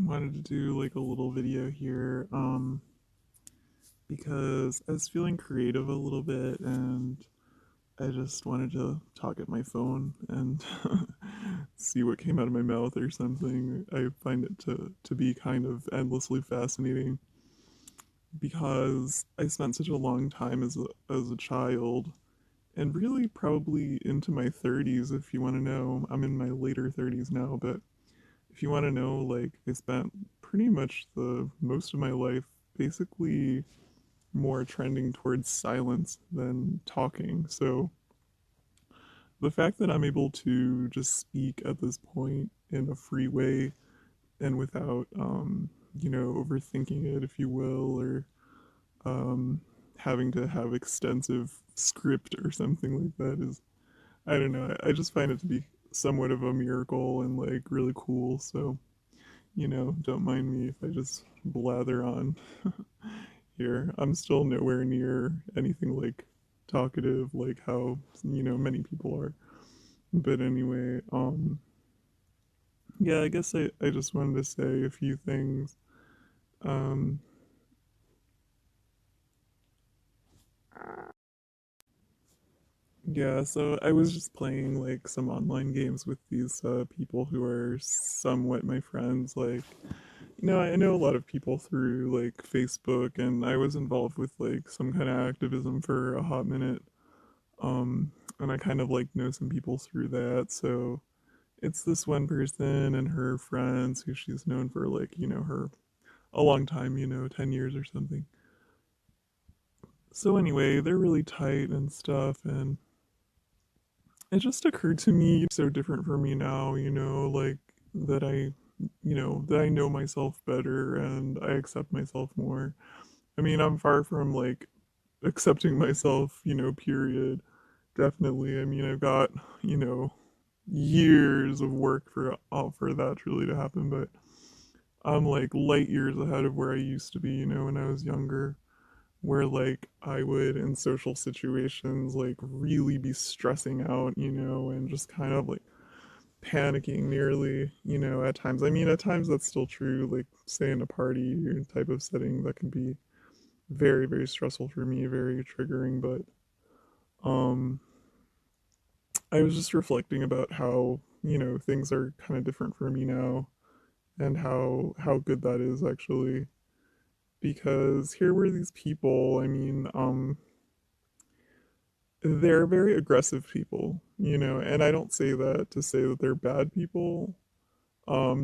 wanted to do like a little video here because I was feeling creative a little bit and I just wanted to talk at my phone and see what came out of my mouth or something. I find it to be kind of endlessly fascinating because I spent such a long time as a child and really probably into my 30s if you want to know. I'm in my later 30s now, but if you want to know, like, I spent pretty much the most of my life basically more trending towards silence than talking. So the fact that I'm able to just speak at this point in a free way and without, overthinking it, if you will, or um, having to have extensive script or something like that is, I don't know, I just find it to be somewhat of a miracle and like really cool. So don't mind me if I just blather on here. I'm still nowhere near anything like talkative, like how, many people are. But anyway, yeah, I guess I just wanted to say a few things. Um, yeah, so I was just playing like some online games with these people who are somewhat my friends. Like, I know a lot of people through like Facebook, and I was involved with like some kind of activism for a hot minute. And I kind of like know some people through that. So it's this one person and her friends who she's known for like, her a long time, 10 years or something. So anyway, they're really tight and stuff. And it just occurred to me so different for me now, like that that I know myself better and I accept myself more. I mean, I'm far from like accepting myself, period. Definitely. I mean, I've got, you know, years of work for that truly to happen, but I'm like light years ahead of where I used to be, when I was younger, where like I would in social situations like really be stressing out, and just kind of like panicking nearly, at times. I mean, at times that's still true, like say in a party type of setting that can be very, very stressful for me, very triggering, but um I was just reflecting about how, things are kind of different for me now and how good that is actually because here were these people, I mean, they're very aggressive people, and I don't say that to say that they're bad people.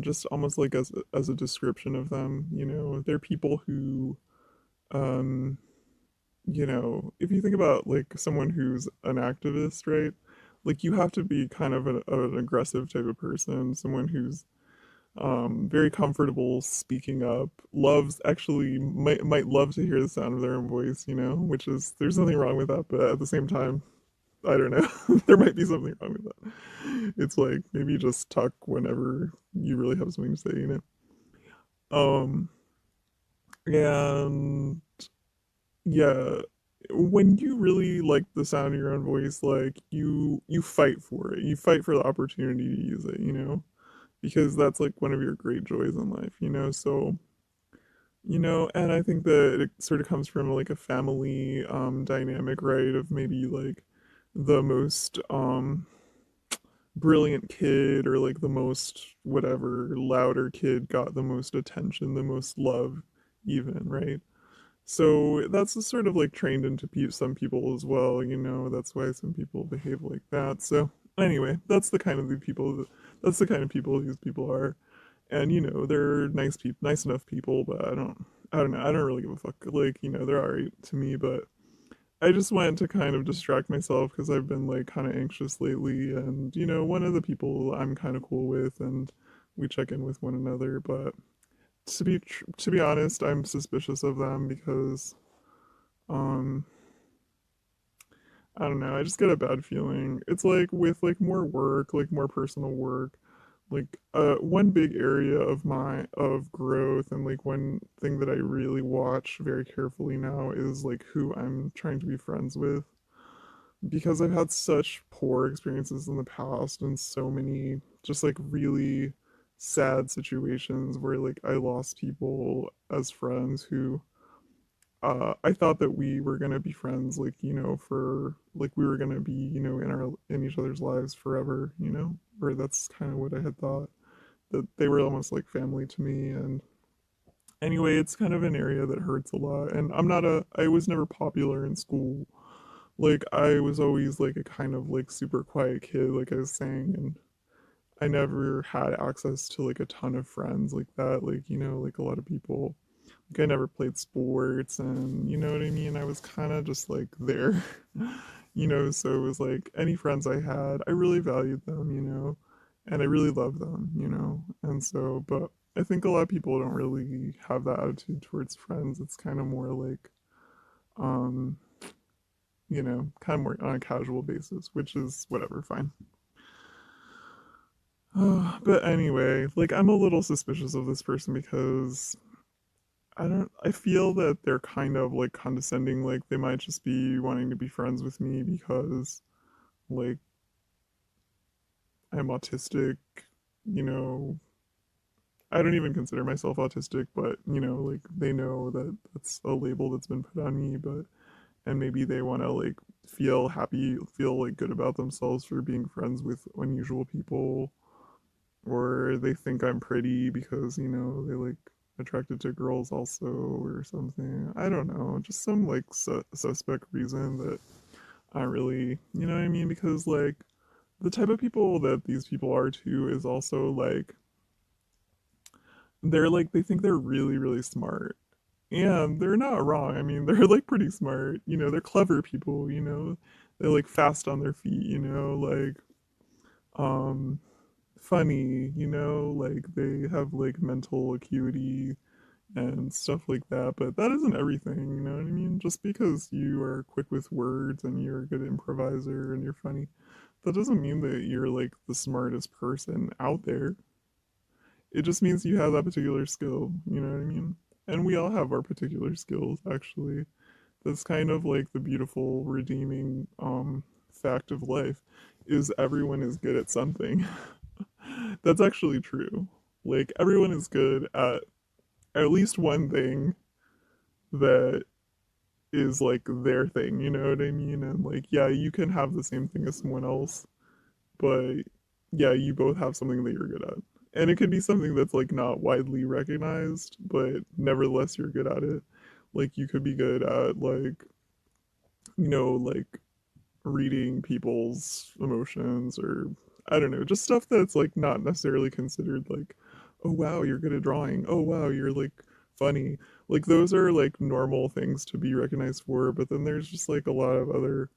Just almost like as a description of them, they're people who um if you think about like someone who's an activist, right? Like you have to be kind of an aggressive type of person, someone who's very comfortable speaking up, loves actually might love to hear the sound of their own voice, which is there's nothing wrong with that, but at the same time, I don't know, there might be something wrong with that. It's like maybe just talk whenever you really have something to say, Um, and yeah, when you really like the sound of your own voice, like you fight for it. You fight for the opportunity to use it, because that's like one of your great joys in life, So, and I think that it sort of comes from like a family dynamic, right? Of maybe like the most brilliant kid or like the most whatever louder kid got the most attention, the most love even, right? So that's just sort of like trained into some people as well, That's why some people behave like that. So anyway, that's the kind of people these people are, and they're nice people, nice enough people. But I don't know, I don't really give a fuck. Like they're alright to me, but I just wanted to kind of distract myself because I've been like kind of anxious lately, and one of the people I'm kind of cool with, and we check in with one another, but to be honest, I'm suspicious of them because um I don't know, I just get a bad feeling. It's like with like more work, like more personal work, like one big area of my of growth and like one thing that I really watch very carefully now is like who I'm trying to be friends with because I've had such poor experiences in the past and so many just like really sad situations where like I lost people as friends who I thought that we were gonna be friends, like, for like we were gonna be, in each other's lives forever, or that's kind of what I had thought, that they were almost like family to me. And anyway, it's kind of an area that hurts a lot. And I was never popular in school. Like, I was always like a kind of like super quiet kid, like I was saying, and I never had access to like a ton of friends like that, like, like a lot of people. Like, I never played sports, and you know what I mean? I was kind of just like there, so it was like any friends I had, I really valued them, and I really loved them, and so, but I think a lot of people don't really have that attitude towards friends. It's kind of more like, um, kind of more on a casual basis, which is whatever, fine. But anyway, like I'm a little suspicious of this person because I feel that they're kind of like condescending, like they might just be wanting to be friends with me because like I'm autistic, you know. I don't even consider myself autistic, but like they know that that's a label that's been put on me, but and maybe they want to like feel happy, feel like good about themselves for being friends with unusual people, or they think I'm pretty because, they like attracted to girls also or something. I don't know, just some like suspect reason that I really, you know what I mean? Because like the type of people that these people are too is also like they're like they think they're really really smart. And they're not wrong. I mean, they're like pretty smart. They're clever people, They're like fast on their feet, like um funny, like they have like mental acuity and stuff like that, but that isn't everything, you know what I mean? Just because you are quick with words and you're a good improviser and you're funny, that doesn't mean that you're like the smartest person out there. It just means you have that particular skill, you know what I mean? And we all have our particular skills, actually. That's kind of like the beautiful, redeeming fact of life is everyone is good at something. That's actually true. Like everyone is good at least one thing that is like their thing, you know what I mean? And like, yeah, you can have the same thing as someone else, but yeah, you both have something that you're good at. And it could be something that's like not widely recognized, but nevertheless you're good at it. Like you could be good at like, like reading people's emotions, or I don't know, just stuff that's like not necessarily considered like, oh wow, you're good at drawing. Oh wow, you're like funny. Like those are like normal things to be recognized for, but then there's just like a lot of other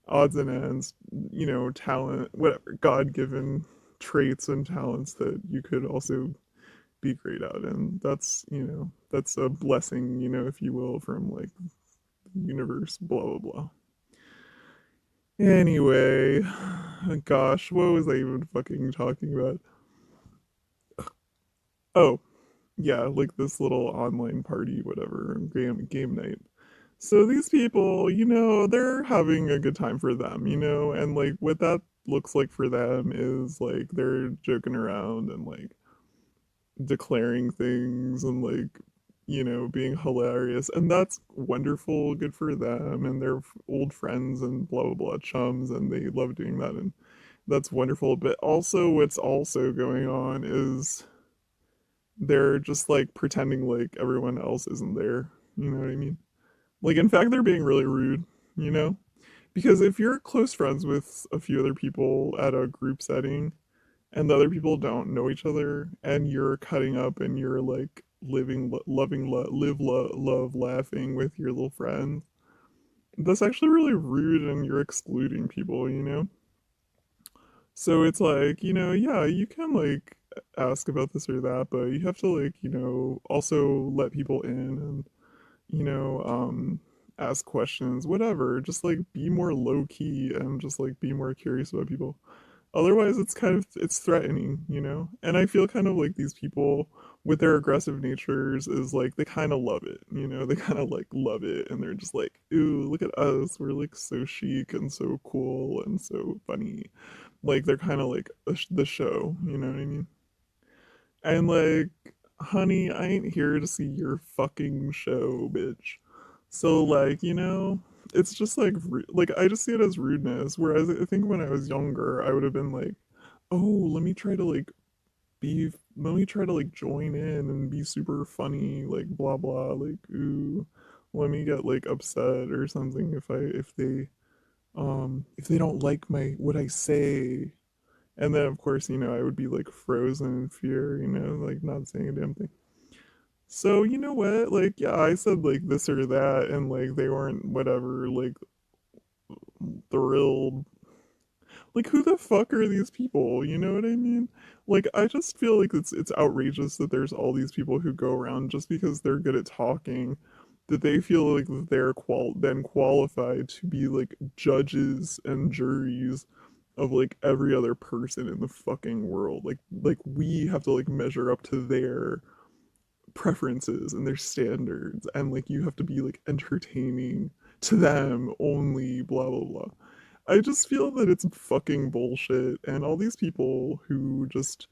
odds and ends, talent, whatever, God-given traits and talents that you could also be great at. And that's a blessing, if you will, from like the universe, blah blah blah. Anyway, gosh, what was I even fucking talking about? Oh, yeah, like this little online party, whatever, game night. So these people, they're having a good time for them, and like what that looks like for them is like they're joking around and like declaring things and like being hilarious, and that's wonderful, good for them, and they're old friends and blah blah blah chums, and they love doing that, and that's wonderful. But also what's also going on is they're just like pretending like everyone else isn't there, you know what I mean? Like in fact they're being really rude, you know because if you're close friends with a few other people at a group setting and the other people don't know each other and you're cutting up and you're like living loving love laughing with your little friends, that's actually really rude and you're excluding people, so it's like, yeah, you can like ask about this or that, but you have to like, also let people in and you know um ask questions, whatever, just like be more low key and just like be more curious about people. Otherwise, it's threatening, And I feel kind of like these people with their aggressive natures is like they kind of love it, They kind of like love it, and they're just like, ooh, look at us, we're like so chic and so cool and so funny. Like they're kind of like the show, you know what I mean? And like, honey, I ain't here to see your fucking show, bitch. So like, it's just like like I just see it as rudeness. Whereas I think when I was younger, I would have been like, oh, let me try to like join in and be super funny, like blah blah, like ooh, let me get like upset or something if they don't like my what I say. And then of course, I would be like frozen in fear, like not saying a damn thing. So you know what? Like, yeah, I said like this or that, and like they weren't whatever, like thrilled. Like, who the fuck are these people? You know what I mean? Like, I just feel like it's outrageous that there's all these people who go around just because they're good at talking, that they feel like they're then qualified to be like judges and juries of like every other person in the fucking world. Like we have to like measure up to their preferences and their standards, and like you have to be like entertaining to them only, blah blah blah. I just feel that it's fucking bullshit, and all these people who just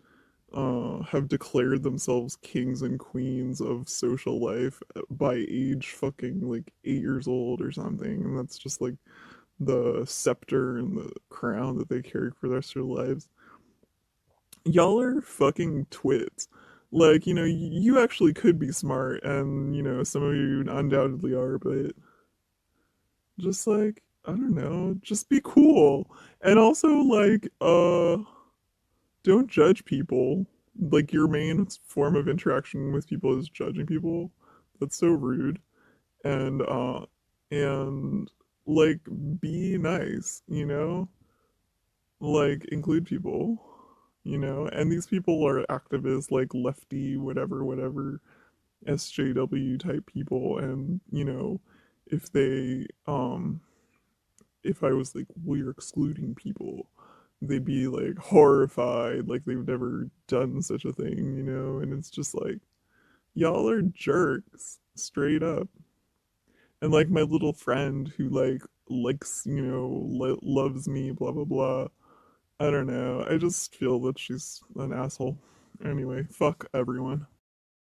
have declared themselves kings and queens of social life by age fucking like 8 years old or something, and that's just like the scepter and the crown that they carry for the rest of their lives. Y'all are fucking twits. Like, you actually could be smart, and, some of you undoubtedly are, but just like, I don't know, just be cool. And also, like, don't judge people. Like, your main form of interaction with people is judging people. That's so rude. And like, be nice, like include people, and these people are activists, like lefty whatever whatever SJW type people, and if they if I was like, well, you're excluding people, they'd be like horrified, like they've never done such a thing, and it's just like, y'all are jerks straight up. And like my little friend who like likes, loves me, blah blah blah, I don't know. I just feel that she's an asshole. Anyway, fuck everyone.